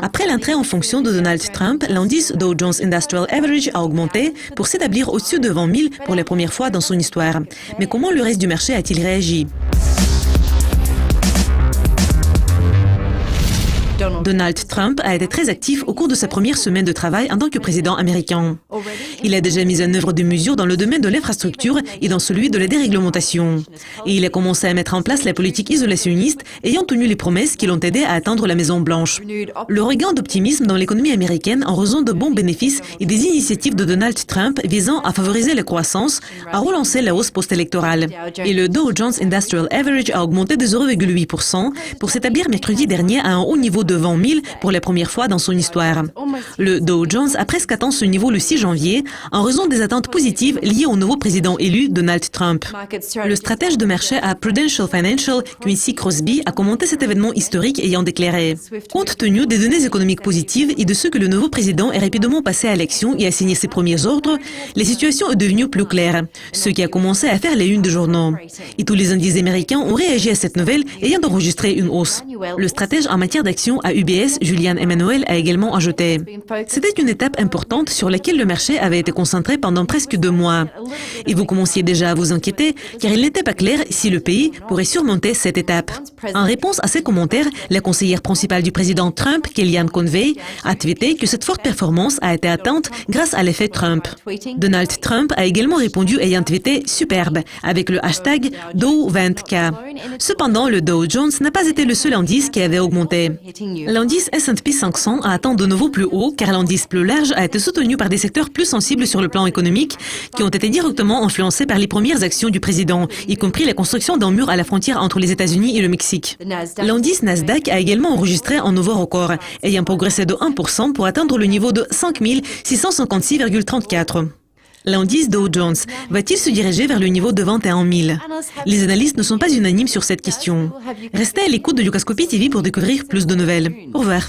Après l'entrée en fonction de Donald Trump, l'indice Dow Jones Industrial Average a augmenté pour s'établir au-dessus de 20 000 pour la première fois dans son histoire. Mais comment le reste du marché a-t-il réagi? Donald Trump a été très actif au cours de sa première semaine de travail en tant que président américain. Il a déjà mis en œuvre des mesures dans le domaine de l'infrastructure et dans celui de la déréglementation. Et il a commencé à mettre en place la politique isolationniste, ayant tenu les promesses qui l'ont aidé à atteindre la Maison-Blanche. Le regain d'optimisme dans l'économie américaine en raison de bons bénéfices et des initiatives de Donald Trump visant à favoriser la croissance a relancé la hausse post-électorale. Et le Dow Jones Industrial Average a augmenté de 0,8% pour s'établir mercredi dernier à un haut niveau de 20 000 pour la première fois dans son histoire. Le Dow Jones a presque atteint ce niveau le 6 janvier en raison des attentes positives liées au nouveau président élu Donald Trump. Le stratège de marché à Prudential Financial, Quincy Crosby, a commenté cet événement historique ayant déclaré « Compte tenu des données économiques positives et de ce que le nouveau président est rapidement passé à l'action et a signé ses premiers ordres, la situation est devenue plus claire, ce qui a commencé à faire les unes des journaux. Et tous les indices américains ont réagi à cette nouvelle ayant enregistré une hausse. » Le stratège en matière d'action à UBS, Julian Emanuel, a également ajouté « C'était une étape importante sur laquelle le marché avait été concentré pendant presque 2 mois. Et vous commenciez déjà à vous inquiéter car il n'était pas clair si le pays pourrait surmonter cette étape. » En réponse à ces commentaires, la conseillère principale du président Trump, Kellyanne Conway, a tweeté que cette forte performance a été atteinte grâce à l'effet Trump. Donald Trump a également répondu ayant tweeté « Superbe » avec le hashtag Dow20K. Cependant, le Dow Jones n'a pas été le seul indice qui avait augmenté. L'indice S&P 500 a atteint de nouveau plus haut car l'indice plus large a été soutenu par des secteurs plus sensibles sur le plan économique qui ont été directement influencés par les premières actions du président, y compris la construction d'un mur à la frontière entre les États-Unis et le Mexique. L'indice Nasdaq a également enregistré un nouveau record, ayant progressé de 1% pour atteindre le niveau de 5 656,34. L'indice Dow Jones va-t-il se diriger vers le niveau de 21 000? Les analystes ne sont pas unanimes sur cette question. Restez à l'écoute de Dukascopy TV pour découvrir plus de nouvelles. Au revoir.